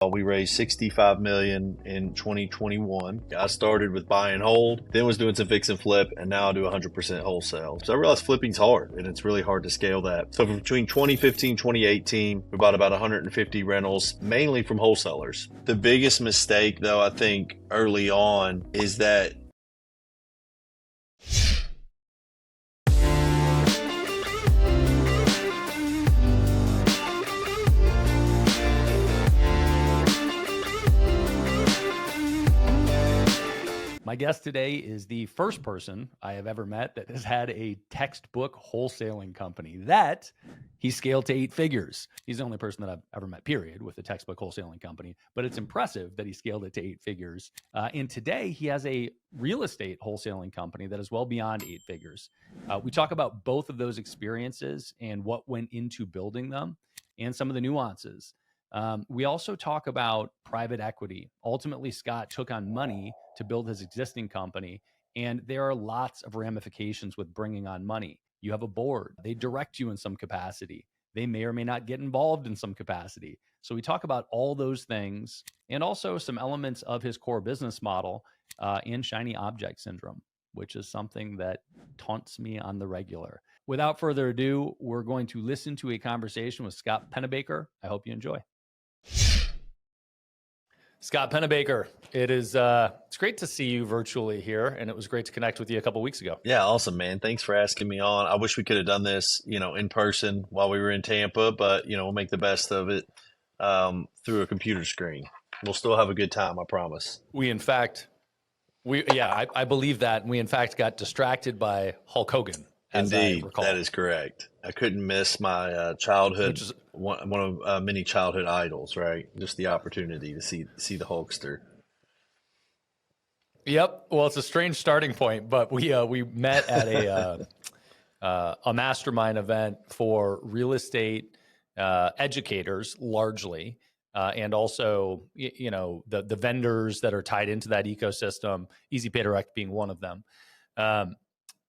We raised 65 million in 2021. I started with buy and hold, then was doing some fix and flip, and now I do 100% wholesale. So I realized flipping's hard, and it's really hard to scale that. So between 2015 2018, we bought about 150 rentals, mainly from wholesalers. The biggest mistake, though, I think early on is that My guest today is the first person I have ever met that has had a textbook wholesaling company that he scaled to 8 figures. He's the only person that I've ever met, period, with a textbook wholesaling company. But it's impressive that he scaled it to 8 figures. And today he has a real estate wholesaling company that is well beyond 8 figures. We talk about both of those experiences and what went into building them and some of the nuances. We also talk about private equity. Ultimately, Scott took on money to build his existing company, and there are lots of ramifications with bringing on money. You have a board. They direct you in some capacity. They may or may not get involved in some capacity. So we talk about all those things and also some elements of his core business model and shiny object syndrome, which is something that taunts me on the regular. Without further ado, we're going to listen to a conversation with Scott Pennebaker. I hope you enjoy. Scott Pennebaker, it's great to see you virtually here, and it was great to connect with you a couple weeks ago. Yeah, awesome, man. Thanks for asking me on. I wish we could have done this, in person while we were in Tampa, but we'll make the best of it through a computer screen. We'll still have a good time, I promise. I believe that. We in fact got distracted by Hulk Hogan. Indeed, that is correct. I couldn't miss my childhood, one of many childhood idols, right? Just the opportunity to see the Hulkster. Yep. Well, it's a strange starting point, but we met at a mastermind event for real estate educators, largely, and also the vendors that are tied into that ecosystem. Easy Pay Direct being one of them.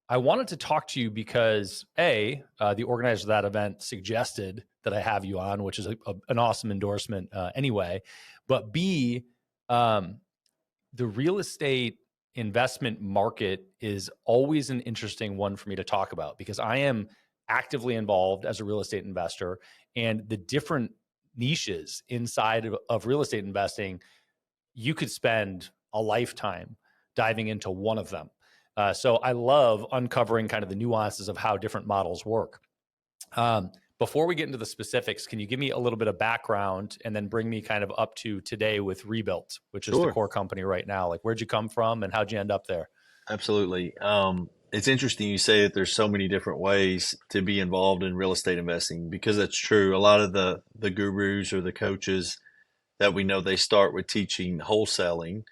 I wanted to talk to you because the organizer of that event suggested that I have you on, which is an awesome endorsement anyway. But B, the real estate investment market is always an interesting one for me to talk about because I am actively involved as a real estate investor, and the different niches inside of real estate investing, you could spend a lifetime diving into one of them. So I love uncovering kind of the nuances of how different models work. Before we get into the specifics, can you give me a little bit of background and then bring me kind of up to today with Rebuilt, which is the core company right now? Like, where'd you come from and how'd you end up there? Absolutely. It's interesting you say that there's so many different ways to be involved in real estate investing because that's true. A lot of the gurus or the coaches that we know, they start with teaching wholesaling,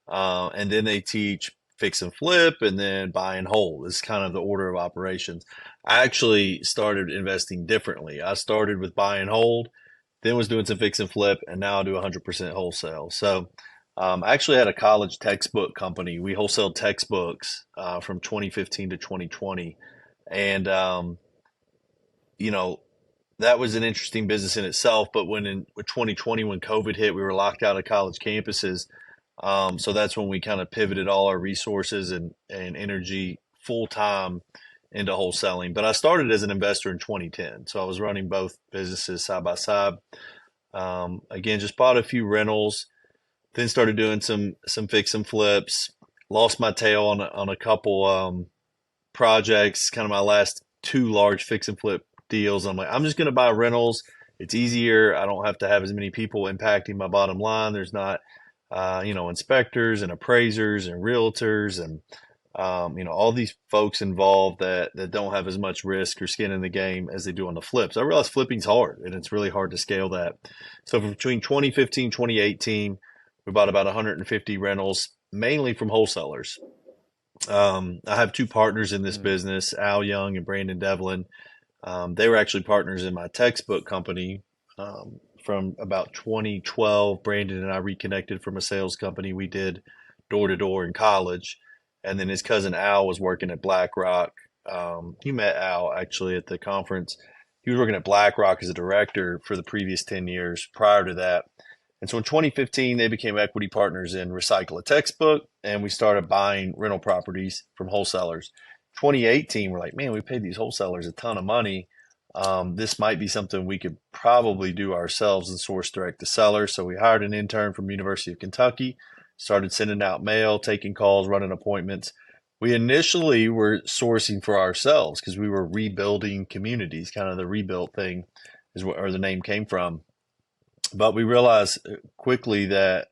and then they teach fix and flip, and then buy and hold is kind of the order of operations. I actually started investing differently. I started with buy and hold, then was doing some fix and flip, and now I do 100% wholesale. So I actually had a college textbook company. We wholesaled textbooks from 2015 to 2020. And, that was an interesting business in itself. But when in 2020, when COVID hit, we were locked out of college campuses. So that's when we kind of pivoted all our resources and energy full time into wholesaling. But I started as an investor in 2010. So I was running both businesses side by side. Again, just bought a few rentals, then started doing some fix and flips, lost my tail on a couple projects, kind of my last 2 large fix and flip deals. I'm like, I'm just going to buy rentals. It's easier. I don't have to have as many people impacting my bottom line. There's not inspectors and appraisers and realtors and, all these folks involved that don't have as much risk or skin in the game as they do on the flips. I realized flipping's hard and it's really hard to scale that. So between 2015, 2018, we bought about 150 rentals, mainly from wholesalers. I have 2 partners in this business, Al Young and Brandon Devlin. They were actually partners in my textbook company, from about 2012. Brandon and I reconnected from a sales company we did door to door in college. And then his cousin Al was working at BlackRock. You met Al actually at the conference. He was working at BlackRock as a director for the previous 10 years prior to that. And so in 2015, they became equity partners in Recycle a Textbook, and we started buying rental properties from wholesalers. 2018, we're like, man, we paid these wholesalers a ton of money. This might be something we could probably do ourselves and source direct to sellers. So we hired an intern from University of Kentucky, started sending out mail, taking calls, running appointments. We initially were sourcing for ourselves because we were rebuilding communities, kind of the rebuilt thing is where the name came from. But we realized quickly that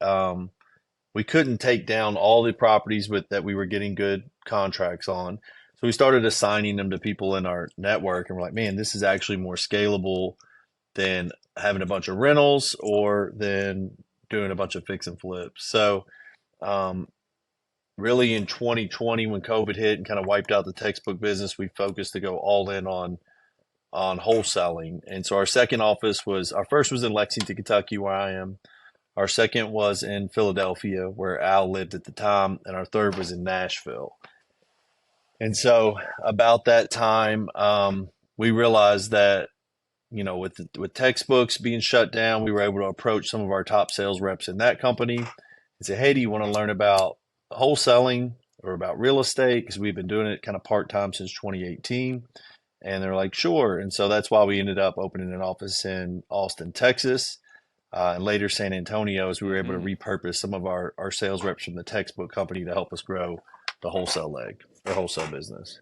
we couldn't take down all the properties that we were getting good contracts on. So we started assigning them to people in our network, and we're like, man, this is actually more scalable than having a bunch of rentals or than doing a bunch of fix and flips. So um, really in 2020, when COVID hit and kind of wiped out the textbook business, we focused to go all in on wholesaling. And so our second office was, our first was in Lexington, Kentucky, where I am. Our second was in Philadelphia, where Al lived at the time, and our third was in Nashville. And so about that time, we realized that, with textbooks being shut down, we were able to approach some of our top sales reps in that company and say, hey, do you want to learn about wholesaling or about real estate? Because we've been doing it kind of part-time since 2018. And they're like, sure. And so that's why we ended up opening an office in Austin, Texas, and later San Antonio, as we were able to repurpose some of our sales reps from the textbook company to help us grow the wholesale leg or wholesale business.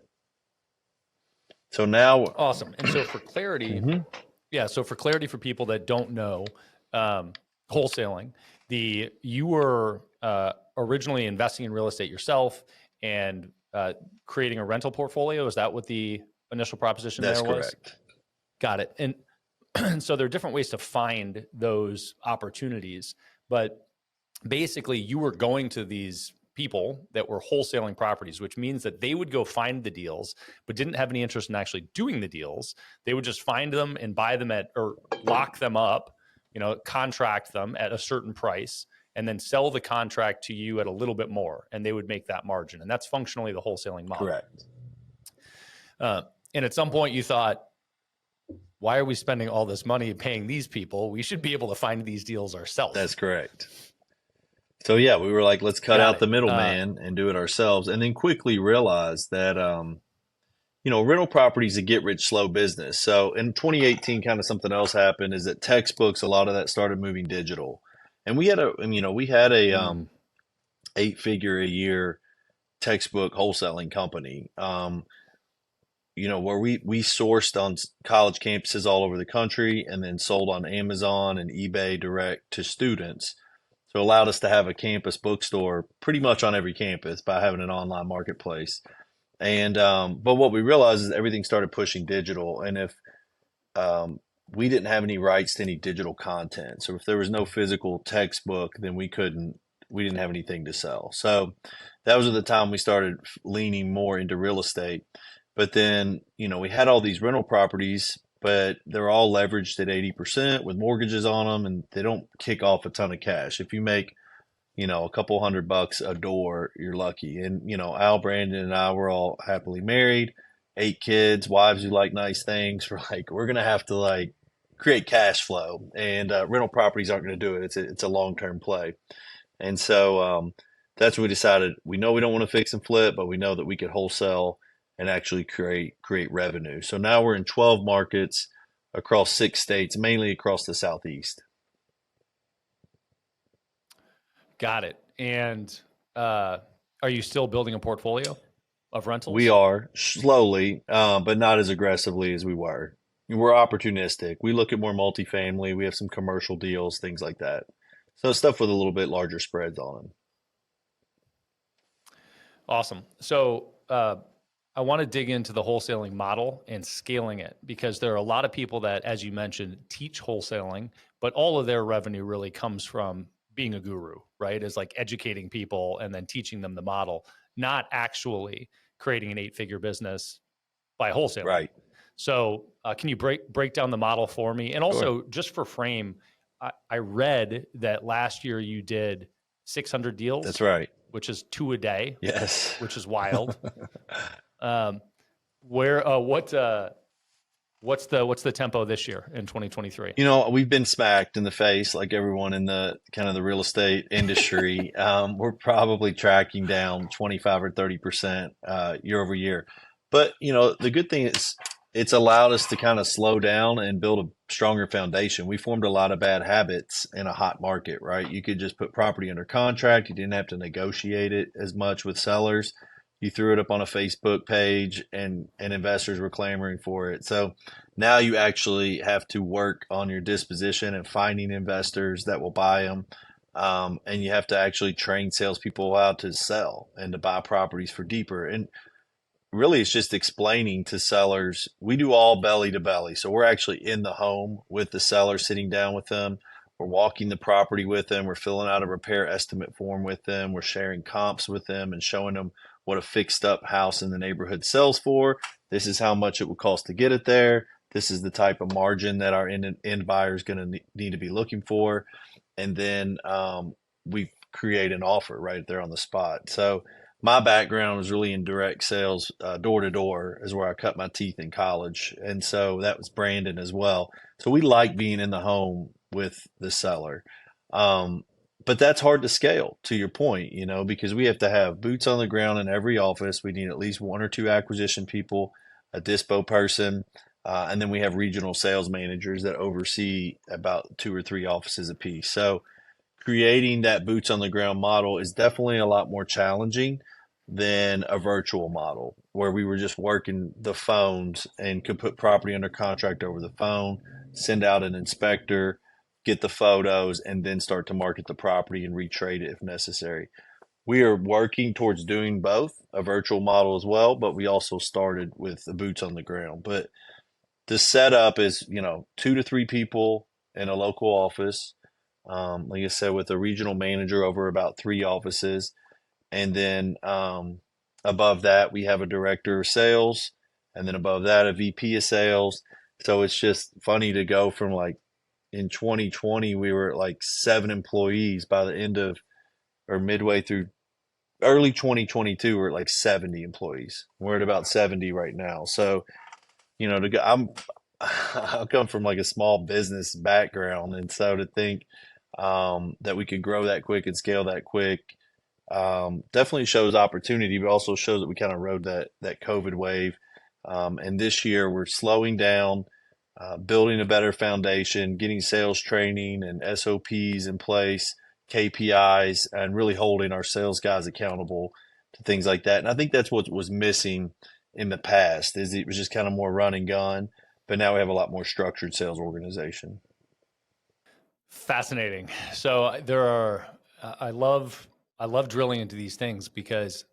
So now, Awesome. And so for clarity, so for clarity for people that don't know, wholesaling, you were originally investing in real estate yourself and creating a rental portfolio. Is that what the initial proposition that's there was? correct. Got it. And so there are different ways to find those opportunities, but basically you were going to these people that were wholesaling properties, which means that they would go find the deals, but didn't have any interest in actually doing the deals. They would just find them and buy them or lock them up, contract them at a certain price, and then sell the contract to you at a little bit more, and they would make that margin. And that's functionally the wholesaling model. Correct. And at some point you thought, why are we spending all this money paying these people? We should be able to find these deals ourselves. That's correct. So yeah, we were like, let's cut out the middleman and do it ourselves. And then quickly realized that, rental property is a get rich slow business. So in 2018, kind of something else happened is that textbooks, a lot of that started moving digital. And we had a 8-figure a year textbook wholesaling company. Where we sourced on college campuses all over the country and then sold on Amazon and eBay direct to students. So it allowed us to have a campus bookstore pretty much on every campus by having an online marketplace. And but what we realized is everything started pushing digital. And if we didn't have any rights to any digital content, so if there was no physical textbook, then we didn't have anything to sell. So that was at the time we started leaning more into real estate. But then, we had all these rental properties, but they're all leveraged at 80% with mortgages on them, and they don't kick off a ton of cash. If you make, a couple $100 a door, you're lucky. And, Al, Brandon, and I were all happily married, 8 kids, wives who like nice things. We're going to have to create cash flow, and rental properties aren't going to do it. It's a long-term play. And so that's what we decided. We know we don't want to fix and flip, but we know that we could wholesale and actually create revenue. So now we're in 12 markets across 6 states, mainly across the Southeast. Got it. And are you still building a portfolio of rentals? We are slowly, but not as aggressively as we were. We're opportunistic. We look at more multifamily. We have some commercial deals, things like that. So stuff with a little bit larger spreads on them. Awesome. So I want to dig into the wholesaling model and scaling it, because there are a lot of people that, as you mentioned, teach wholesaling, but all of their revenue really comes from being a guru, right? Is educating people and then teaching them the model, not actually creating an 8-figure business by wholesaling. Right. So can you break down the model for me? And also, just for frame, I read that last year you did 600 deals. That's right. Which is 2 a day. Yes. Which is wild. What's the tempo this year in 2023? We've been smacked in the face like everyone in the kind of the real estate industry. We're probably tracking down 25 or 30% year over year. But, the good thing is it's allowed us to kind of slow down and build a stronger foundation. We formed a lot of bad habits in a hot market, right? You could just put property under contract. You didn't have to negotiate it as much with sellers. You threw it up on a Facebook page and investors were clamoring for it. So now you actually have to work on your disposition and finding investors that will buy them. And you have to actually train salespeople how to sell and to buy properties for deeper. And really, it's just explaining to sellers. We do all belly to belly. So we're actually in the home with the seller, sitting down with them. We're walking the property with them. We're filling out a repair estimate form with them. We're sharing comps with them and showing them what a fixed up house in the neighborhood sells for. This is how much it would cost to get it there. This is the type of margin that our end buyer is going to need to be looking for. And then we create an offer right there on the spot. So my background was really in direct sales, door to door is where I cut my teeth in college. And so that was Brandon as well. So we like being in the home with the seller. But that's hard to scale, to your point, because we have to have boots on the ground in every office. We need at least one or two acquisition people, a dispo person, and then we have regional sales managers that oversee about two or three offices apiece. So creating that boots on the ground model is definitely a lot more challenging than a virtual model where we were just working the phones and could put property under contract over the phone, send out an inspector, get the photos, and then start to market the property and retrade it if necessary. We are working towards doing both a virtual model as well, but we also started with the boots on the ground. But the setup is, two to three people in a local office. Like I said, with a regional manager over about three offices. And then above that, we have a director of sales. And then above that, a VP of sales. So it's just funny to go from like in 2020, we were at like 7 employees by the end of or midway through early 2022, we're at like 70 employees. We're at about 70 right now. So, to go, I come from like a small business background. And so to think that we could grow that quick and scale that quick definitely shows opportunity, but also shows that we kind of rode that COVID wave. And this year we're slowing down, building a better foundation, getting sales training and SOPs in place, KPIs, and really holding our sales guys accountable to things like that. And I think that's what was missing in the past is it was just kind of more run and gun, but now we have a lot more structured sales organization. Fascinating. So there are, I love drilling into these things because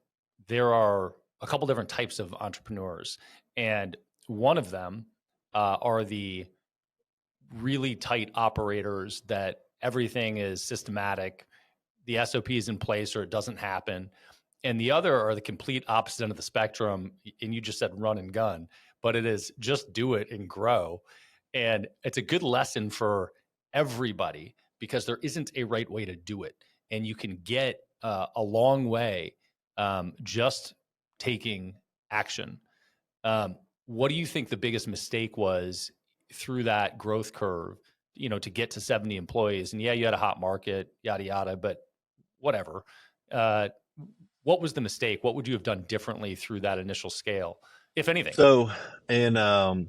there are a couple different types of entrepreneurs, and one of them are the really tight operators that everything is systematic, the SOP is in place or it doesn't happen. And the other are the complete opposite end of the spectrum. And you just said run and gun, but it is just do it and grow. And it's a good lesson for everybody because there isn't a right way to do it. And you can get a long way just taking action. What do you think the biggest mistake was through that growth curve, to get to 70 employees? And yeah, you had a hot market, yada, yada, but whatever. What was the mistake? What would you have done differently through that initial scale, if anything? So, and I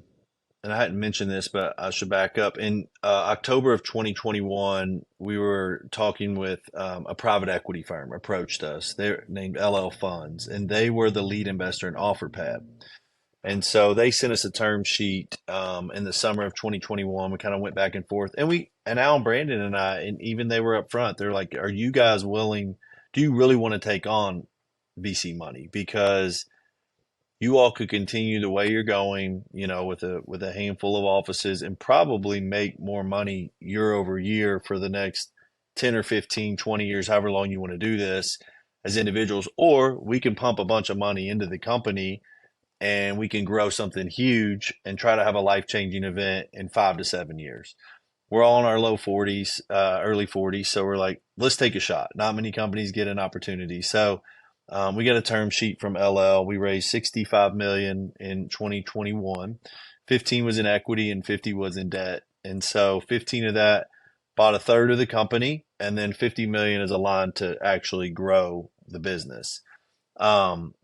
hadn't mentioned this, but I should back up. In October of 2021, we were talking with a private equity firm approached us. They're named LL Funds, and they were the lead investor in OfferPad. And so they sent us a term sheet in the summer of 2021. We kind of went back and forth, and Al and Brandon and I, and even they were up front. They're like, "Are you guys willing? Do you really want to take on VC money? Because you all could continue the way you're going, with a handful of offices and probably make more money year over year for the next 10 or 15, 20 years, however long you want to do this as individuals, or we can pump a bunch of money into the company and we can grow something huge and try to have a life-changing event in 5 to 7 years." We're all in our low 40s, early 40s. So we're like, let's take a shot. Not many companies get an opportunity. So we got a term sheet from LL. We raised $65 million in 2021. 15 was in equity, and 50 was in debt. And so 15 of that bought a third of the company, and then 50 million is aligned to actually grow the business. Um,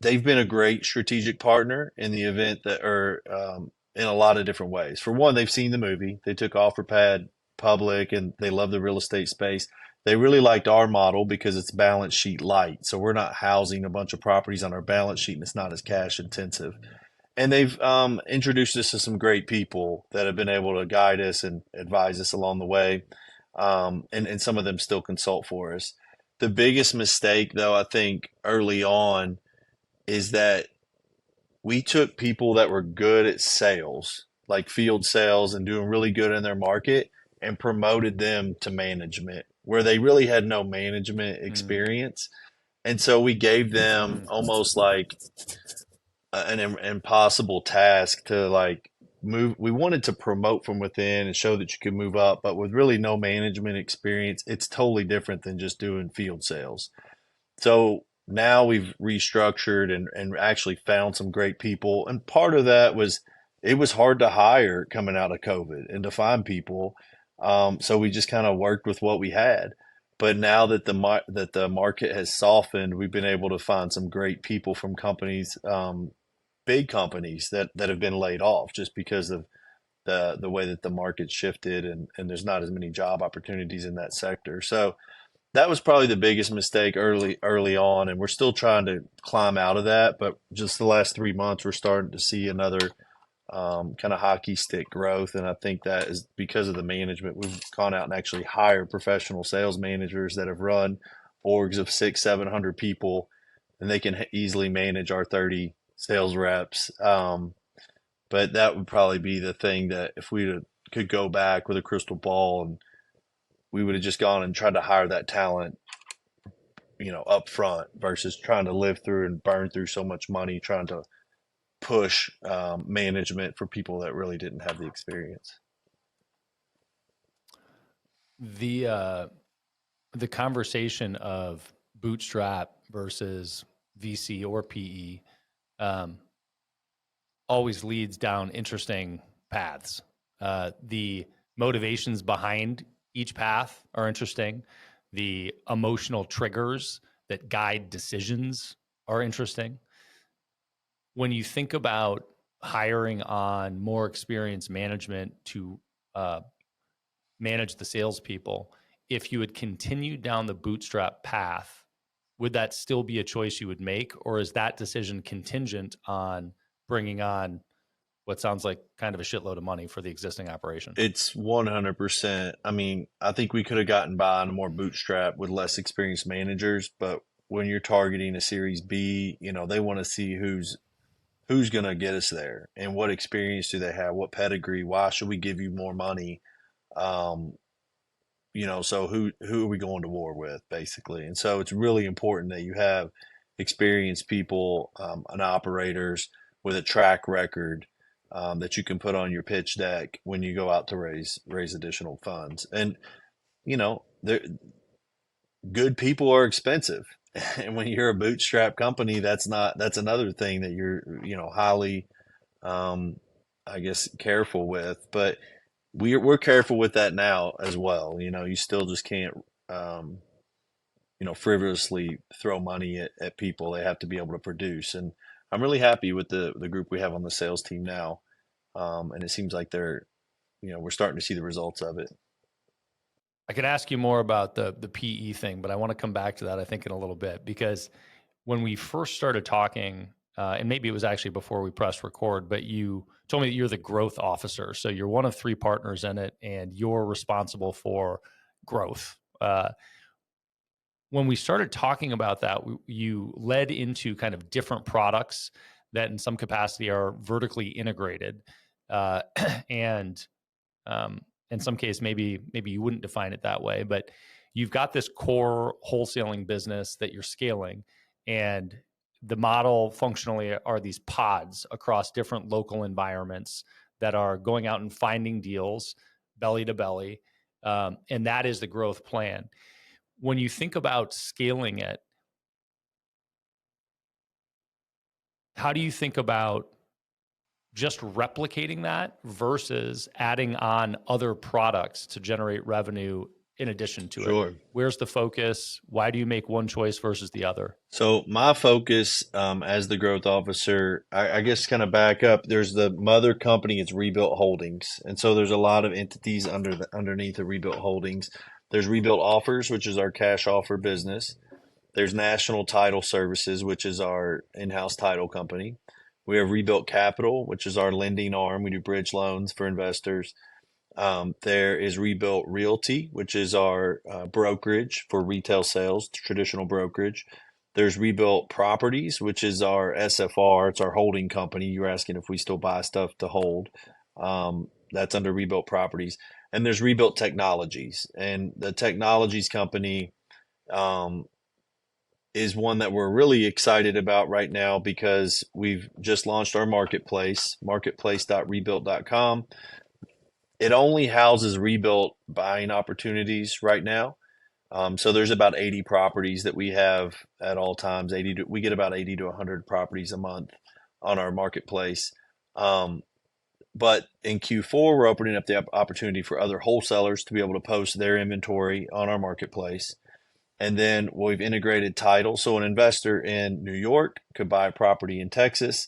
they've been a great strategic partner in the event that, or in a lot of different ways. For one, they've seen the movie. They took OfferPad public, and they love the real estate space. They really liked our model because it's balance sheet light. So we're not housing a bunch of properties on our balance sheet, and it's not as cash intensive. And they've introduced us to some great people that have been able to guide us and advise us along the way. And some of them still consult for us. The biggest mistake, though, I think early on is that we took people that were good at sales, like field sales and doing really good in their market, and promoted them to management where they really had no management experience. And so we gave them almost like an impossible task to like move. We wanted to promote from within and show that you could move up, but with really no management experience, it's totally different than just doing field sales. So now we've restructured and actually found some great people. And part of that was it was hard to hire coming out of COVID and to find people. So we just kind of worked with what we had. But now that the market has softened, we've been able to find some great people from companies, big companies that have been laid off just because of the way that the market shifted, and there's not as many job opportunities in that sector. So that was probably the biggest mistake early on, and we're still trying to climb out of that. But just the last 3 months, we're starting to see another kind of hockey stick growth, and I think that is because of the management. We've gone out and actually hired professional sales managers that have run orgs of 600-700 people, and they can easily manage our 30 sales reps. But that would probably be the thing that if we could go back with a crystal ball, and we would have just gone and tried to hire that talent, up front versus trying to live through and burn through so much money trying to push management for people that really didn't have the experience. The conversation of bootstrap versus VC or PE always leads down interesting paths. The motivations behind each path are interesting. The emotional triggers that guide decisions are interesting. When you think about hiring on more experienced management to manage the salespeople, if you had continued down the bootstrap path, would that still be a choice you would make? Or is that decision contingent on bringing on what sounds like kind of a shitload of money for the existing operation? It's 100%. I mean, I think we could have gotten by on a more bootstrap with less experienced managers, but when you're targeting a Series B, they want to see who's going to get us there and what experience do they have, what pedigree, why should we give you more money? Um, so who are we going to war with, basically? And so it's really important that you have experienced people, and operators with a track record, that you can put on your pitch deck when you go out to raise additional funds. And they're, good people are expensive, and when you're a bootstrap company, that's another thing that you're highly, I guess, careful with. But we're careful with that now as well. You still just can't, frivolously throw money at people. They have to be able to produce. And I'm really happy with the group we have on the sales team now. And it seems like we're starting to see the results of it. I could ask you more about the PE thing, but I want to come back to that, I think, in a little bit, because when we first started talking, and maybe it was actually before we pressed record, but you told me that you're the growth officer. So you're one of 3 partners in it, and you're responsible for growth. When we started talking about that, you led into kind of different products that in some capacity are vertically integrated. And in some case, maybe you wouldn't define it that way, but you've got this core wholesaling business that you're scaling, and the model functionally are these pods across different local environments that are going out and finding deals belly to belly, and that is the growth plan. When you think about scaling it, how do you think about just replicating that versus adding on other products to generate revenue in addition to it? Sure. Where's the focus? Why do you make one choice versus the other? So my focus as the growth officer, I guess kind of back up. There's the mother company, it's Rebuilt Holdings, and so there's a lot of entities underneath the Rebuilt Holdings. There's Rebuilt Offers, which is our cash offer business. There's National Title Services, which is our in-house title company. We have Rebuilt Capital, which is our lending arm. We do bridge loans for investors. There is Rebuilt Realty, which is our brokerage for retail sales, traditional brokerage. There's Rebuilt Properties, which is our SFR. It's our holding company. You're asking if we still buy stuff to hold. That's under Rebuilt Properties. And there's Rebuilt Technologies. And the technologies company is one that we're really excited about right now because we've just launched our marketplace, marketplace.rebuilt.com. It only houses Rebuilt buying opportunities right now. So there's about 80 properties that we have at all times. We get about 80 to 100 properties a month on our marketplace. But in Q4, we're opening up the opportunity for other wholesalers to be able to post their inventory on our marketplace. And then we've integrated title. So an investor in New York could buy a property in Texas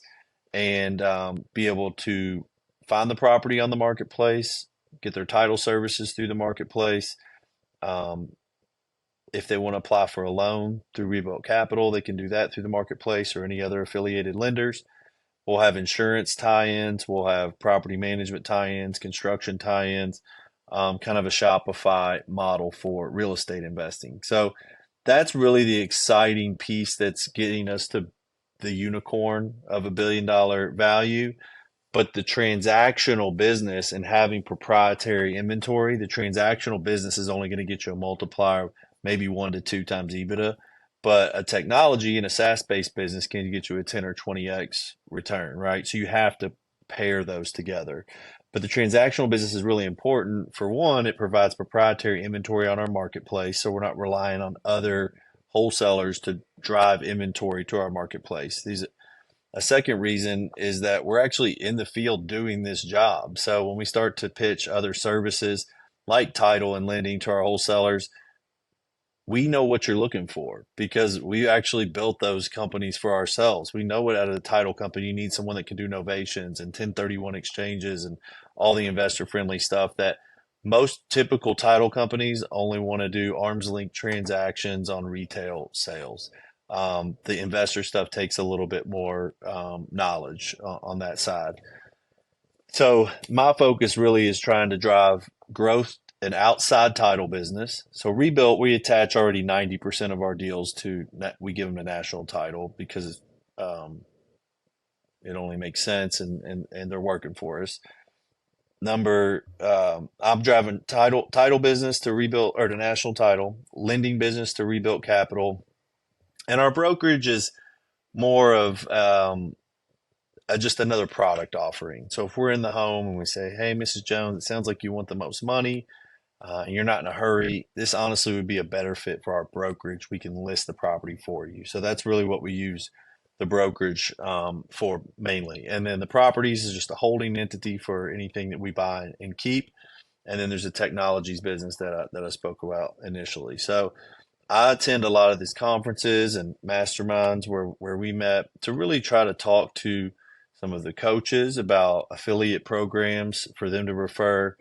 and be able to find the property on the marketplace, get their title services through the marketplace. If they want to apply for a loan through Rebuilt Capital, they can do that through the marketplace or any other affiliated lenders. We'll have insurance tie-ins. We'll have property management tie-ins, construction tie-ins, kind of a Shopify model for real estate investing. So that's really the exciting piece that's getting us to the unicorn of $1 billion value. But the transactional business and having proprietary inventory, the transactional business is only going to get you a multiplier, maybe 1 to 2 times EBITDA. But a technology and a SaaS-based business can get you a 10 or 20x return, right? So you have to pair those together. But the transactional business is really important. For one, it provides proprietary inventory on our marketplace, so we're not relying on other wholesalers to drive inventory to our marketplace. A second reason is that we're actually in the field doing this job. So when we start to pitch other services like title and lending to our wholesalers, we know what you're looking for because we actually built those companies for ourselves. We know what out of the title company you need someone that can do novations and 1031 exchanges and all the investor friendly stuff that most typical title companies only want to do arm's length transactions on retail sales. The investor stuff takes a little bit more knowledge on that side. So my focus really is trying to drive growth and outside title business. So Rebuilt, we attach already 90% of our deals to, we give them a national title because it only makes sense and they're working for us. I'm driving title business to Rebuilt or to national title, lending business to Rebuilt Capital. And our brokerage is more of just another product offering. So if we're in the home and we say, hey, Mrs. Jones, it sounds like you want the most money and you're not in a hurry, this honestly would be a better fit for our brokerage. We can list the property for you. So that's really what we use the brokerage for mainly. And then the properties is just a holding entity for anything that we buy and keep. And then there's a technologies business that I spoke about initially. So I attend a lot of these conferences and masterminds where we met to really try to talk to some of the coaches about affiliate programs for them to refer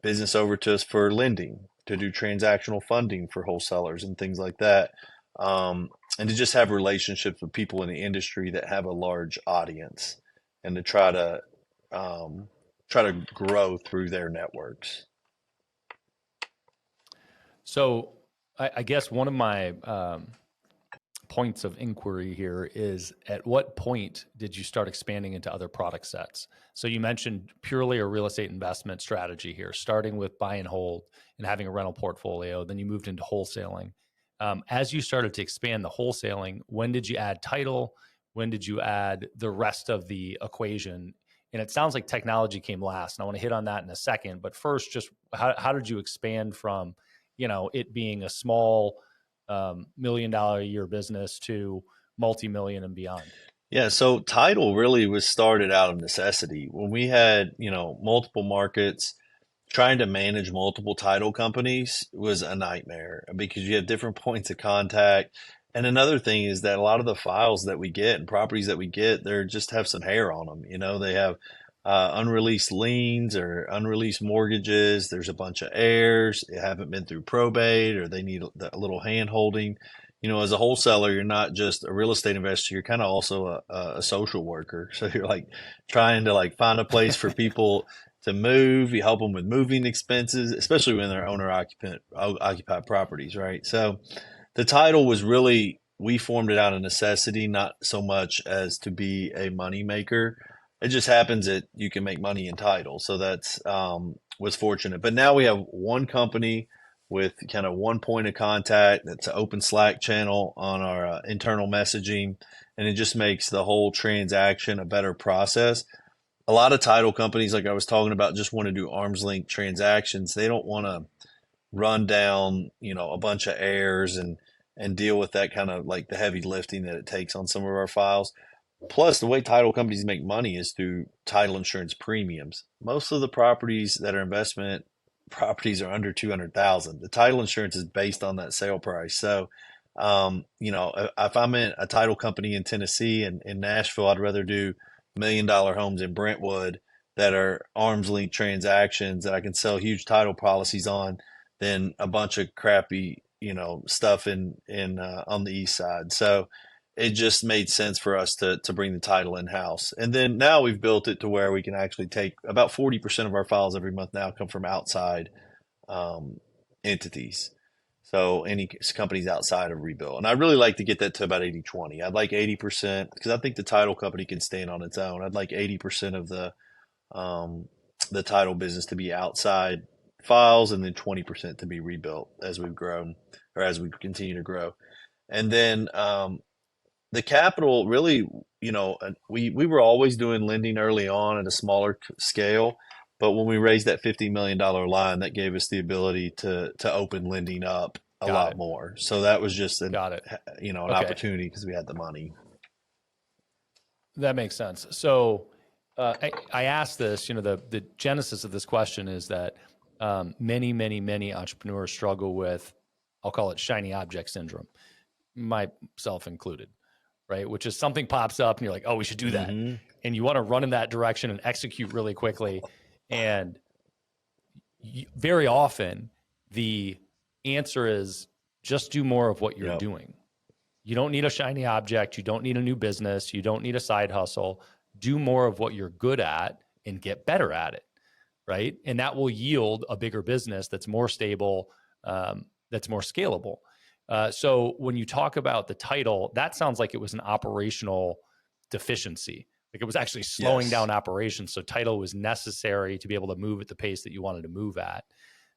business over to us for lending, to do transactional funding for wholesalers and things like that. And to just have relationships with people in the industry that have a large audience and to try to grow through their networks. So I guess one of my points of inquiry here is at what point did you start expanding into other product sets? So you mentioned purely a real estate investment strategy here, starting with buy and hold and having a rental portfolio. Then you moved into wholesaling. As you started to expand the wholesaling, when did you add title? When did you add the rest of the equation? And it sounds like technology came last, and I want to hit on that in a second. But first, just how did you expand from, it being a small $1 million a year business to multi-million and beyond? Yeah, so title really was started out of necessity. When we had, multiple markets, trying to manage multiple title companies was a nightmare because you have different points of contact. And another thing is that a lot of the files that we get and properties that we get, they're just have some hair on them. They have unreleased liens or unreleased mortgages. There's a bunch of heirs. They haven't been through probate or they need a little hand holding. As a wholesaler, you're not just a real estate investor, you're kind of also a social worker. So you're like trying to like find a place for people to move. You help them with moving expenses, especially when they're owner occupied properties, right? So the title was really, we formed it out of necessity, not so much as to be a money maker. It just happens that you can make money in title. So that's was fortunate. But now we have one company with kind of one point of contact. That's an open Slack channel on our internal messaging. And it just makes the whole transaction a better process. A lot of title companies, like I was talking about, just want to do arm's length transactions. They don't want to run down, a bunch of heirs and deal with that kind of like the heavy lifting that it takes on some of our files. Plus, the way title companies make money is through title insurance premiums. Most of the properties that are investment properties are under 200,000. The title insurance is based on that sale price. So, if I'm in a title company in Tennessee and in Nashville, I'd rather do $1 million homes in Brentwood that are arm's length transactions that I can sell huge title policies on than a bunch of crappy, stuff in on the east side. So it just made sense for us to bring the title in house. And then now we've built it to where we can actually take about 40% of our files every month now come from outside um, entities. So any companies outside of Rebuild. And I'd really like to get that to about 80/20. I'd like 80% because I think the title company can stand on its own. I'd like 80% of the title business to be outside files and then 20% to be rebuilt as we've grown or as we continue to grow. And then the capital really, we were always doing lending early on at a smaller scale. But when we raised that $50 million line, that gave us the ability to open lending up a Got lot it. more. So that was just Got it. an Okay. opportunity because we had the money. That makes sense. So I asked this, the genesis of this question is that many, many, many entrepreneurs struggle with, I'll call it shiny object syndrome, myself included, right? Which is something pops up and you're like, oh, we should do that. Hmm. And you want to run in that direction and execute really quickly. And very often the answer is just do more of what you're Yep. doing. You don't need a shiny object. You don't need a new business. You don't need a side hustle. Do more of what you're good at and get better at it, right? And that will yield a bigger business that's more stable, that's more scalable. So when you talk about the title, that sounds like it was an operational deficiency. Like it was actually slowing Yes. down operations. So title was necessary to be able to move at the pace that you wanted to move at.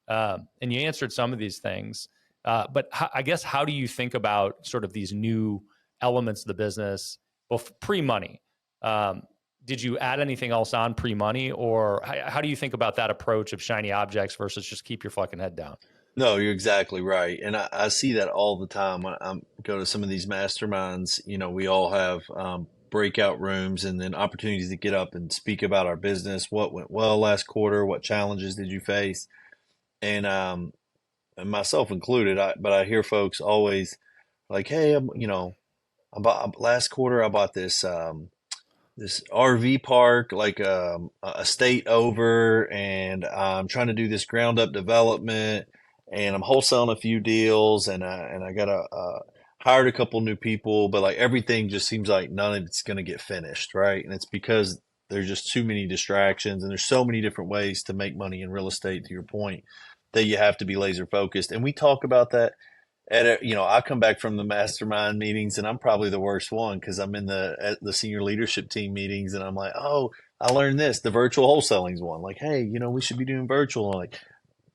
And you answered some of these things. But I guess, how do you think about sort of these new elements of the business pre-money? Did you add anything else on pre-money, or how do you think about that approach of shiny objects versus just keep your fucking head down? No, you're exactly right. And I see that all the time when I go to some of these masterminds. We all have breakout rooms and then opportunities to get up and speak about our business. What went well last quarter? What challenges did you face? And myself included, but I hear folks always like, hey, I bought last quarter, I bought this RV park, like a state over, and I'm trying to do this ground up development, and I'm wholesaling a few deals, and I got hired a couple new people, but like everything just seems like none of it's going to get finished, right? And it's because there's just too many distractions, and there's so many different ways to make money in real estate. To your point, that you have to be laser focused, and we talk about that I come back from the mastermind meetings and I'm probably the worst one because I'm in the senior leadership team meetings and I'm like, oh, I learned this. The virtual wholesaling's one. Like, hey, we should be doing virtual. And like,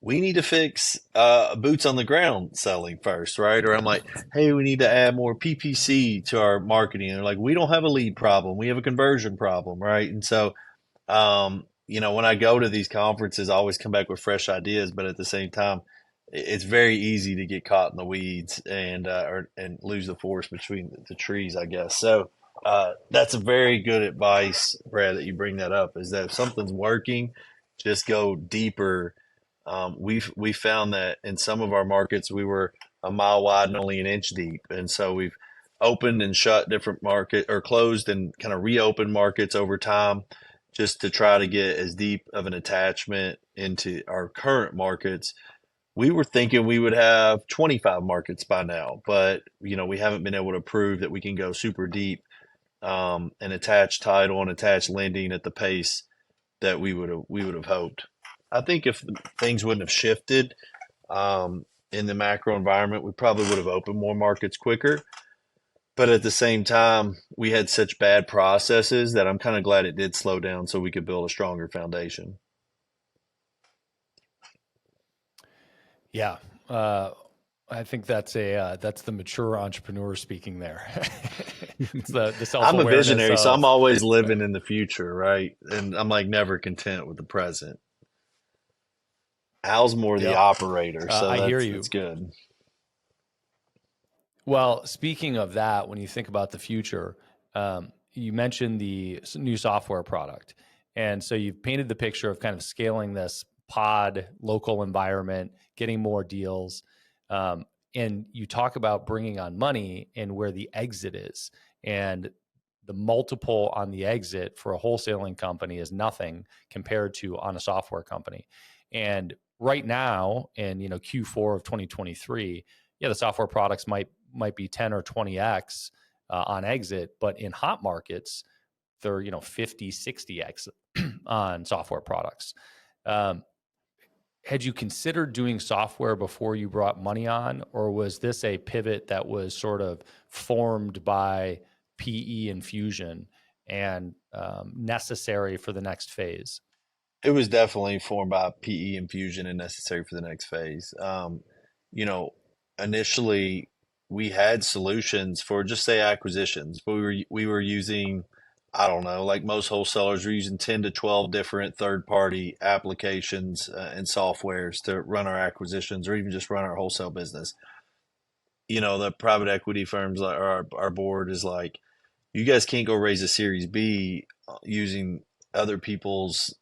we need to fix boots on the ground selling first, right? Or I'm like, hey, we need to add more PPC to our marketing. And they're like, we don't have a lead problem. We have a conversion problem, right? And so, when I go to these conferences, I always come back with fresh ideas, but at the same time, it's very easy to get caught in the weeds and lose the forest between the trees, I guess. So That's a very good advice, Brad, that you bring that up. Is that if something's working, just go deeper. We found that in some of our markets we were a mile wide and only an inch deep, and so we've opened and shut different market or closed and kind of reopened markets over time, just to try to get as deep of an attachment into our current markets. We were thinking we would have 25 markets by now, but we haven't been able to prove that we can go super deep and attach title and attach lending at the pace that we would have hoped. I think if things wouldn't have shifted in the macro environment, we probably would have opened more markets quicker. But at the same time, we had such bad processes that I'm kind of glad it did slow down so we could build a stronger foundation. Yeah. I think that's the mature entrepreneur speaking there. It's the I'm a self-awareness visionary, so I'm of, always living in the future, right? And I'm like never content with the present. Al's more the yep. operator, so I hear that's you. good. Well, speaking of that, when you think about the future, you mentioned the new software product. And so you've painted the picture of kind of scaling this pod local environment, getting more deals. And you talk about bringing on money and where the exit is. And the multiple on the exit for a wholesaling company is nothing compared to on a software company. And right now, in Q4 of 2023, yeah, the software products might be 10 or 20x on exit, but in hot markets, they're 50, 60x on software products. Had you considered doing software before you brought money on, or was this a pivot that was sort of formed by PE infusion and necessary for the next phase? It was definitely formed by PE infusion and necessary for the next phase. You know, initially we had solutions for just say acquisitions, but we were using, I don't know, like most wholesalers, we're using 10 to 12 different third party applications and softwares to run our acquisitions or even just run our wholesale business. The private equity firms like our board is like, you guys can't go raise a Series B using other people's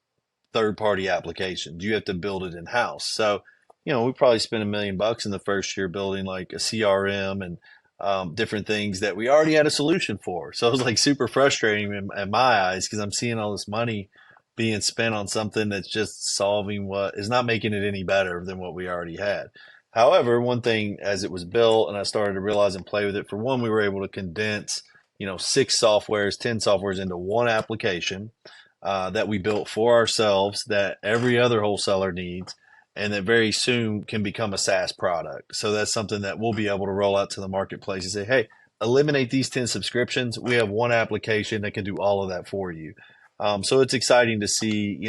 third party applications. You have to build it in house. So, we probably spent $1 million in the first year building like a CRM and different things that we already had a solution for. So it was like super frustrating in my eyes because I'm seeing all this money being spent on something that's just solving what is not making it any better than what we already had. However, one thing as it was built and I started to realize and play with it, for one, we were able to condense, 6 softwares, 10 softwares into one application that we built for ourselves that every other wholesaler needs and that very soon can become a SaaS product. So that's something that we'll be able to roll out to the marketplace and say, hey, eliminate these 10 subscriptions. We have one application that can do all of that for you. So it's exciting to see,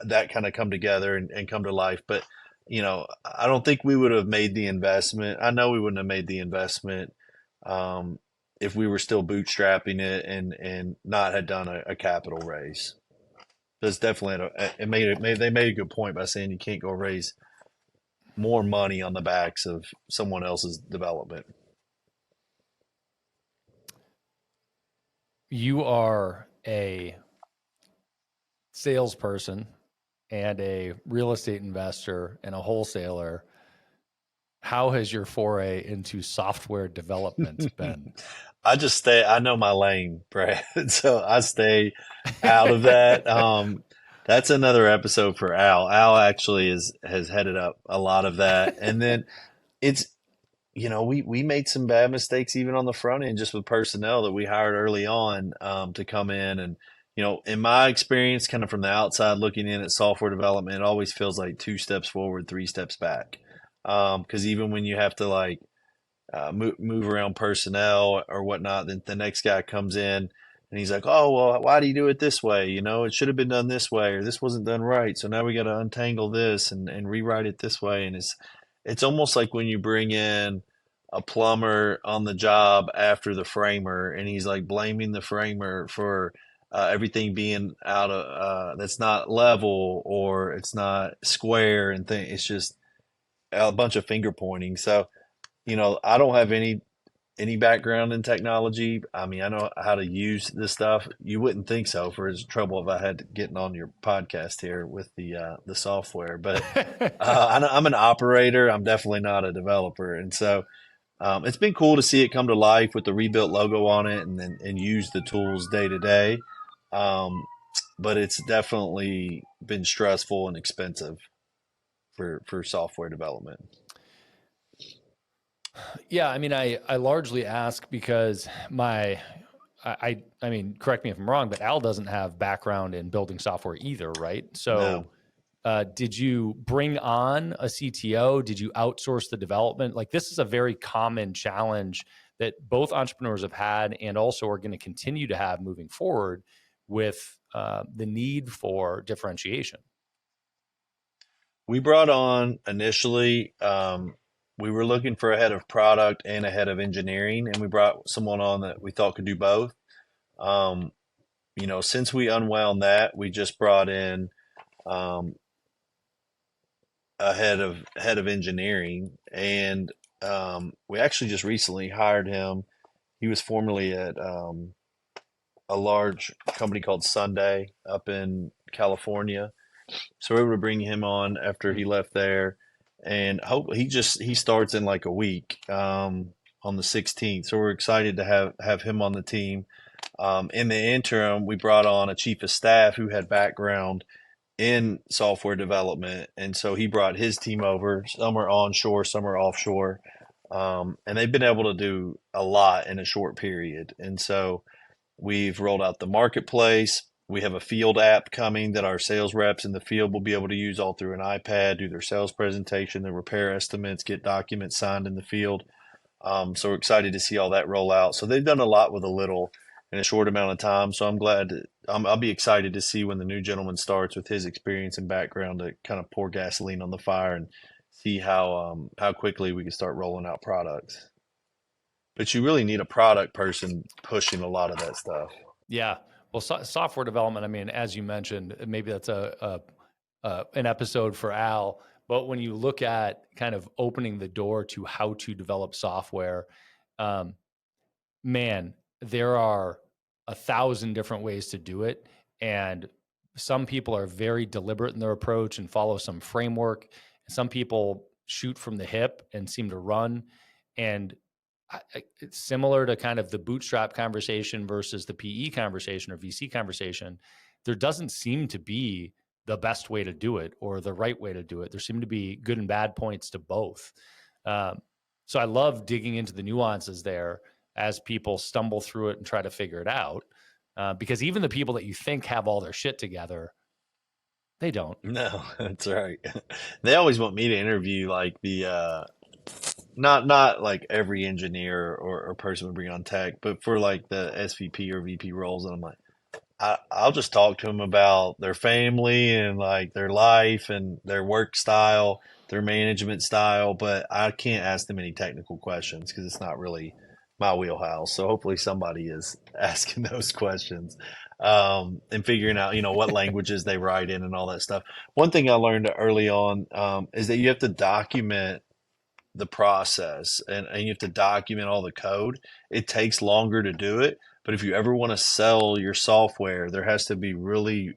that kind of come together and come to life. But, I don't think we would have made the investment. I know we wouldn't have made the investment um, if we were still bootstrapping it and not had done a capital raise. That's definitely they made a good point by saying you can't go raise more money on the backs of someone else's development. You are a salesperson and a real estate investor and a wholesaler. How has your foray into software development been? I know my lane, Brad. So I stay out of that. That's another episode for Al. Al actually has headed up a lot of that. And then it's we made some bad mistakes even on the front end just with personnel that we hired early on to come in. And, in my experience, kind of from the outside looking in at software development, it always feels like 2 steps forward, 3 steps back. Because even when you have to like move around personnel or whatnot, then the next guy comes in and he's like, oh, well, why do you do it this way? It should have been done this way, or this wasn't done right. So now we got to untangle this and rewrite it this way. And it's almost like when you bring in a plumber on the job after the framer, and he's like blaming the framer for everything being out of that's not level or it's not square and thing. It's just a bunch of finger pointing. So I don't have any any background in technology. I mean, I know how to use this stuff. You wouldn't think so for as trouble if I had getting on your podcast here with the software. But I'm an operator. I'm definitely not a developer, and so it's been cool to see it come to life with the rebuilt logo on it, and use the tools day to day. Um, but it's definitely been stressful and expensive for software development. Yeah, I mean, I largely ask because I mean, correct me if I'm wrong, but Al doesn't have background in building software either, right? So, No. did you bring on a CTO? Did you outsource the development? Like, this is a very common challenge that both entrepreneurs have had and also are going to continue to have moving forward with the need for differentiation. We brought on initially, we were looking for a head of product and a head of engineering, and we brought someone on that we thought could do both. Um, since we unwound that, we just brought in um, a head of engineering, and we actually just recently hired him. He was formerly at a large company called Sunday up in California. So we were able to bring him on after he left there, and hope he starts in like a week on the 16th. So we're excited to have him on the team. In the interim, we brought on a chief of staff who had background in software development, and so he brought his team over. Some are onshore, some are offshore, and they've been able to do a lot in a short period. And so we've rolled out the marketplace. We have a field app coming that our sales reps in the field will be able to use all through an iPad, do their sales presentation, their repair estimates, get documents signed in the field. So we're excited to see all that roll out. So they've done a lot with a little in a short amount of time. So I'm glad I'll be excited to see when the new gentleman starts with his experience and background to kind of pour gasoline on the fire and see how quickly we can start rolling out products. But you really need a product person pushing a lot of that stuff. Yeah. Well, software development, I mean, as you mentioned, maybe that's an episode for Al. But when you look at kind of opening the door to how to develop software, um, man, there are 1,000 different ways to do it. And some people are very deliberate in their approach and follow some framework. Some people shoot from the hip and seem to run. And it's similar to kind of the bootstrap conversation versus the PE conversation or VC conversation. There doesn't seem to be the best way to do it or the right way to do it. There seem to be good and bad points to both. So I love digging into the nuances there as people stumble through it and try to figure it out. Because even the people that you think have all their shit together, they don't. No, that's right. They always want me to interview like the not like every engineer or person we bring on tech, but for like the SVP or VP roles, and I'm like, I'll just talk to them about their family and like their life and their work style, their management style, but I can't ask them any technical questions because it's not really my wheelhouse. So hopefully somebody is asking those questions and figuring out, what languages they write in and all that stuff. One thing I learned early on is that you have to document the process and you have to document all the code. It takes longer to do it, but if you ever want to sell your software, there has to be really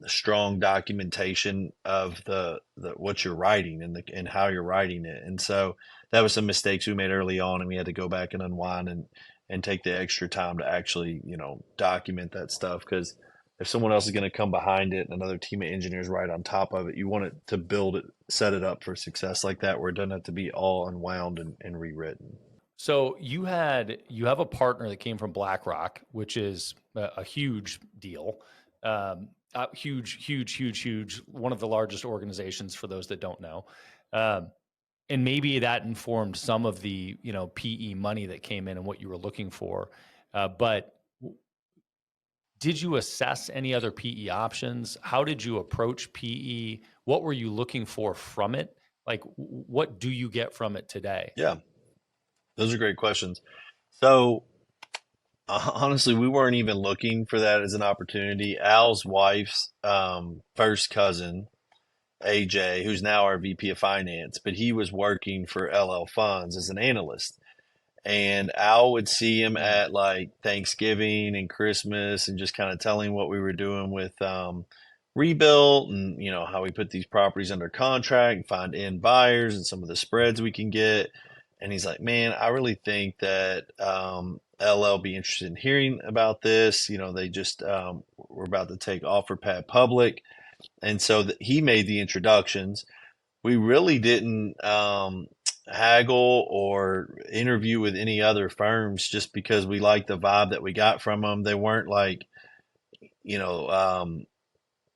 strong documentation of the what you're writing and how you're writing it. And so that was some mistakes we made early on, and we had to go back and unwind and take the extra time to actually document that stuff, because if someone else is going to come behind it and another team of engineers right on top of it, you want it to build it, set it up for success like that, where it doesn't have to be all unwound and rewritten. So you have a partner that came from BlackRock, which is a huge deal, huge, one of the largest organizations for those that don't know, and maybe that informed some of the PE money that came in and what you were looking for. But did you assess any other PE options? How did you approach PE? What were you looking for from it? Like, what do you get from it today? Yeah, those are great questions. So honestly, we weren't even looking for that as an opportunity. Al's wife's first cousin, AJ, who's now our VP of finance, but he was working for LL Funds as an analyst. And Al would see him at like Thanksgiving and Christmas and just kind of telling what we were doing with rebuilt and how we put these properties under contract and find end buyers and some of the spreads we can get. And he's like, man, I really think that LL be interested in hearing about this. They just were about to take OfferPad public. And so he made the introductions. We really didn't haggle or interview with any other firms just because we liked the vibe that we got from them. They weren't like, you know,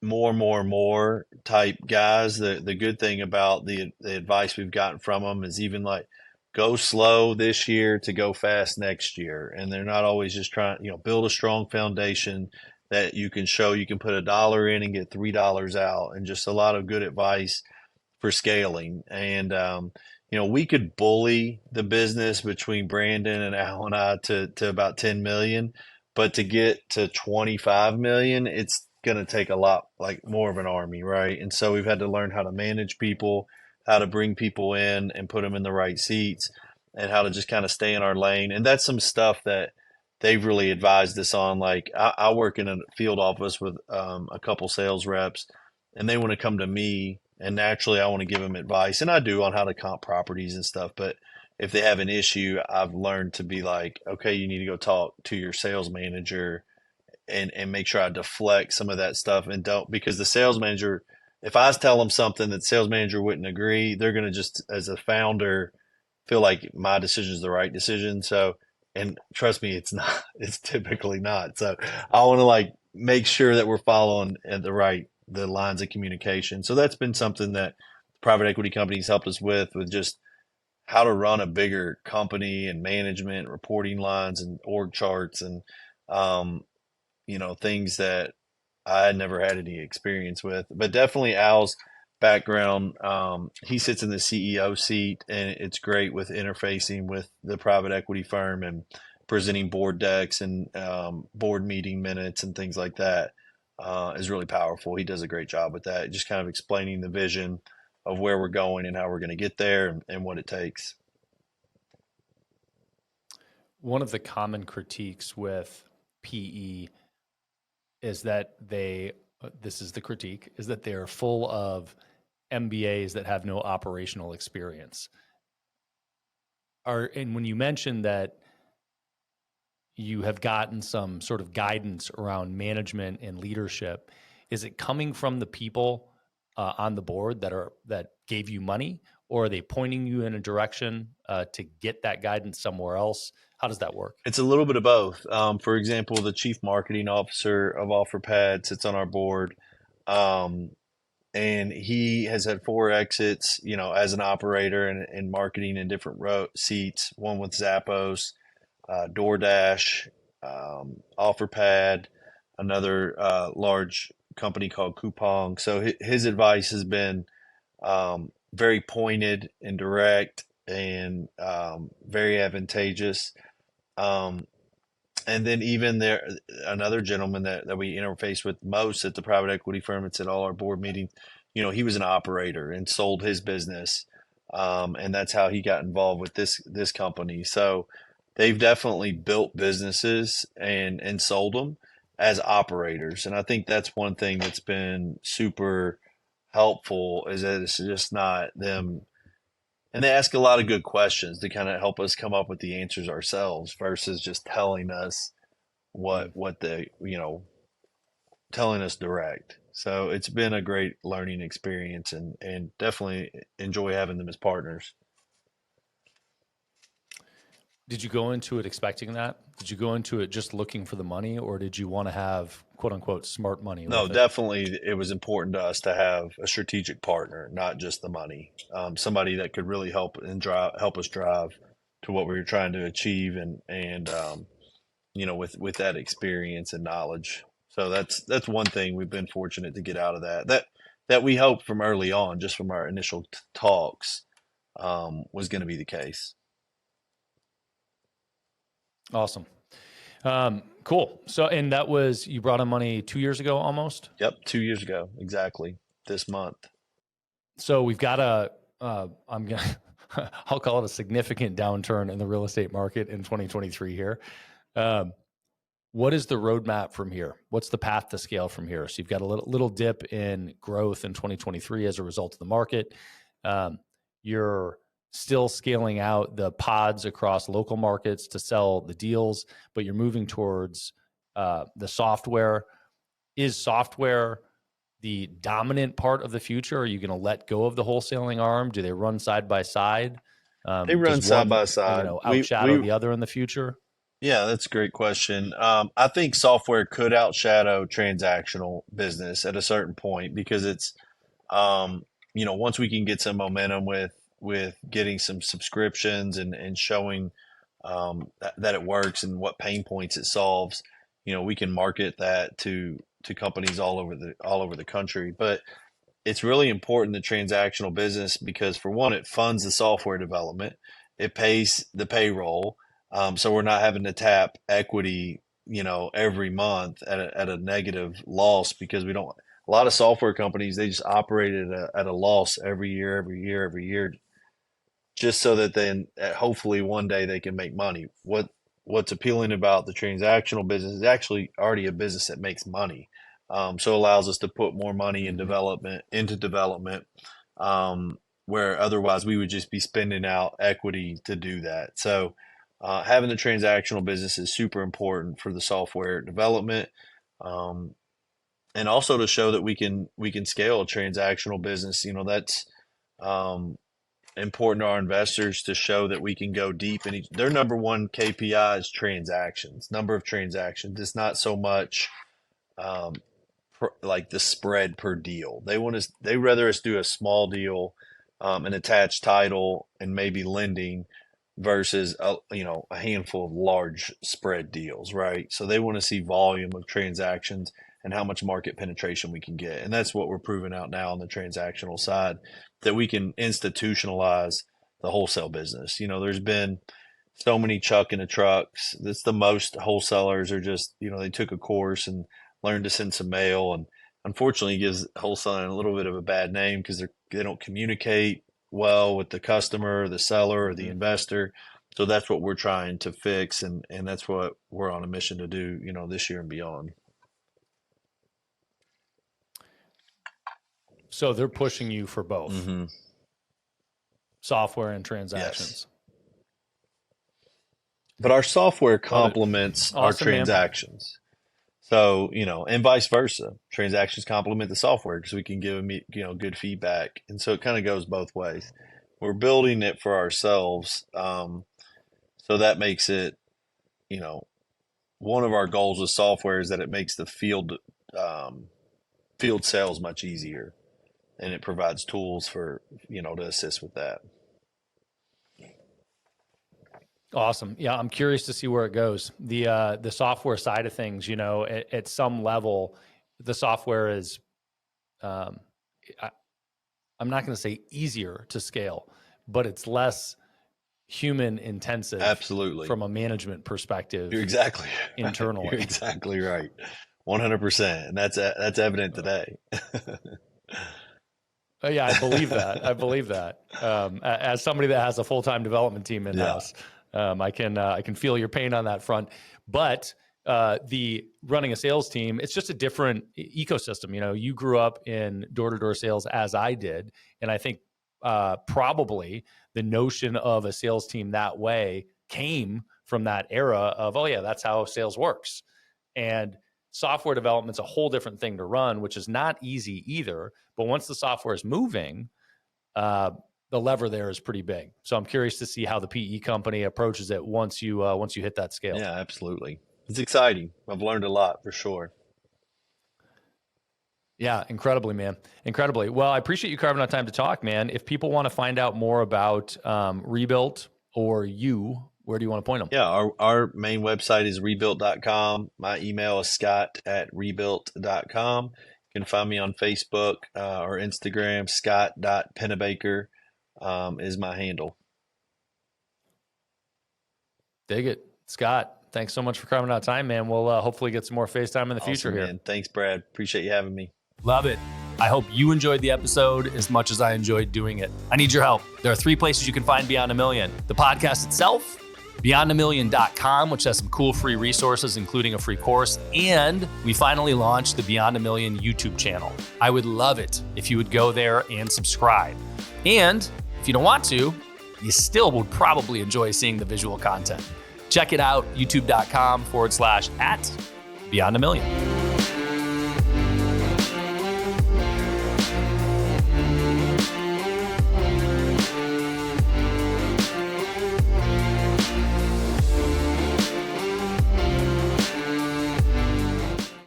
more type guys. The good thing about the advice we've gotten from them is even like go slow this year to go fast next year. And they're not always just trying, build a strong foundation that you can show you can put $1 in and get $3 out, and just a lot of good advice for scaling. And we could bully the business between Brandon and Al and I to about 10 million, but to get to 25 million, it's going to take a lot like more of an army, right? And so we've had to learn how to manage people, how to bring people in and put them in the right seats, and how to just kind of stay in our lane. And that's some stuff that they've really advised us on. Like I work in a field office with a couple sales reps, and they want to come to me, and naturally I want to give them advice, and I do, on how to comp properties and stuff. But if they have an issue, I've learned to be like, okay, you need to go talk to your sales manager and make sure I deflect some of that stuff, and don't, because the sales manager, if I tell them something that the sales manager wouldn't agree, they're going to just, as a founder, feel like my decision is the right decision. So, and trust me, it's not, it's typically not. So I want to like make sure that we're following at the lines of communication. So that's been something that private equity companies helped us with just how to run a bigger company and management, reporting lines and org charts, and um, things that I had never had any experience with. But definitely Al's background, he sits in the CEO seat, and it's great with interfacing with the private equity firm and presenting board decks and board meeting minutes and things like that. Is really powerful. He does a great job with that, just kind of explaining the vision of where we're going and how we're going to get there, and what it takes. One of the common critiques with PE is that this is the critique, is that they're full of MBAs that have no operational experience. And when you mentioned that you have gotten some sort of guidance around management and leadership, is it coming from the people on the board that gave you money, or are they pointing you in a direction to get that guidance somewhere else? How does that work? It's a little bit of both. For example, the chief marketing officer of OfferPad sits on our board, and he has had 4 exits, as an operator and marketing in different seats. One with Zappos, DoorDash, OfferPad, another large company called Coupang. So his advice has been very pointed and direct, and very advantageous. Um, and then even there, another gentleman that we interface with most at the private equity firm, it's at all our board meetings. He was an operator and sold his business, and that's how he got involved with this company. So they've definitely built businesses and sold them as operators, and I think that's one thing that's been super helpful, is that it's just not them. And they ask a lot of good questions to kind of help us come up with the answers ourselves, versus just telling us what they, telling us direct. So it's been a great learning experience, and definitely enjoy having them as partners. Did you go into it expecting that? Did you go into it just looking for the money, or did you want to have quote unquote smart money No, with it? definitely it was important to us to have a strategic partner, not just the money. Somebody that could really help us drive to what we were trying to achieve, and with that experience and knowledge. So that's one thing we've been fortunate to get out of that we hoped from early on, just from our initial talks, was going to be the case. Awesome. Cool. So, and that was, you brought in money 2 years ago almost? Yep, 2 years ago, exactly, this month. So we've got I'm gonna I'll call it a significant downturn in the real estate market in 2023 here. What is the roadmap from here? What's the path to scale from here? So you've got a little dip in growth in 2023 as a result of the market. You're still scaling out the pods across local markets to sell the deals, but you're moving towards the software. Is software the dominant part of the future? Are you going to let go of the wholesaling arm? Do they run side by side? They run Does side one, by side. outshadow the other in the future? Yeah, that's a great question. I think software could outshadow transactional business at a certain point because it's, once we can get some momentum with getting some subscriptions and showing that it works and what pain points it solves, we can market that to companies all over the country. But it's really important, the transactional business, because for one, it funds the software development, it pays the payroll, so we're not having to tap equity, every month at a negative loss because we don't. A lot of software companies, they just operate at a loss every year, just so that then hopefully one day they can make money. What's appealing about the transactional business is actually already a business that makes money. So it allows us to put more money in into development, where otherwise we would just be spending out equity to do that. So having the transactional business is super important for the software development, and also to show that we can scale a transactional business. That's important to our investors, to show that we can go deep in their number one KPI is transactions, number of transactions. It's not so much like the spread per deal. They rather us do a small deal, and attach title and maybe lending versus a handful of large spread deals, right? So they want to see volume of transactions and how much market penetration we can get. And that's what we're proving out now on the transactional side, that we can institutionalize the wholesale business. There's been so many chuck in the trucks. That's the most wholesalers are just, they took a course and learned to send some mail. And unfortunately, it gives wholesaling a little bit of a bad name because they don't communicate well with the customer, the seller, or the investor. So that's what we're trying to fix. And that's what we're on a mission to do, this year and beyond. So they're pushing you for both software and transactions. Yes. But our software complements our Awesome, man. transactions. So, and vice versa. Transactions complement the software because we can give them, good feedback. And so it kind of goes both ways. We're building it for ourselves. So that makes it, one of our goals with software is that it makes the field sales much easier. And it provides tools for, to assist with that. Awesome. Yeah, I'm curious to see where it goes. The software side of things, at some level, the software is, I'm not going to say easier to scale, but it's less human intensive. Absolutely. From a management perspective. You're exactly internally. You're exactly right. 100%. And that's evident today. Yeah, I believe that. I believe that. As somebody that has a full-time development team in house, I can feel your pain on that front. But the running a sales team, it's just a different ecosystem. You grew up in door-to-door sales as I did, and I think probably the notion of a sales team that way came from that era of, oh yeah, that's how sales works. And software development's a whole different thing to run, which is not easy either. But once the software is moving, the lever there is pretty big. So I'm curious to see how the PE company approaches it once you hit that scale. Yeah, absolutely. It's exciting. I've learned a lot for sure. Yeah, incredibly, man. Incredibly. Well, I appreciate you carving out time to talk, man. If people want to find out more about Rebuilt or you, where do you want to point them? Yeah, our main website is rebuilt.com. My email is scott@rebuilt.com. You can find me on Facebook or Instagram. Scott.Pennebaker is my handle. Dig it. Scott, thanks so much for carving out time, man. We'll hopefully get some more FaceTime in the future here. Man. Thanks, Brad. Appreciate you having me. Love it. I hope you enjoyed the episode as much as I enjoyed doing it. I need your help. There are 3 places you can find Beyond a Million: the podcast itself, beyondamillion.com, which has some cool free resources, including a free course. And we finally launched the Beyond a Million YouTube channel. I would love it if you would go there and subscribe. And if you don't want to, you still would probably enjoy seeing the visual content. Check it out, youtube.com/@Beyond a Million.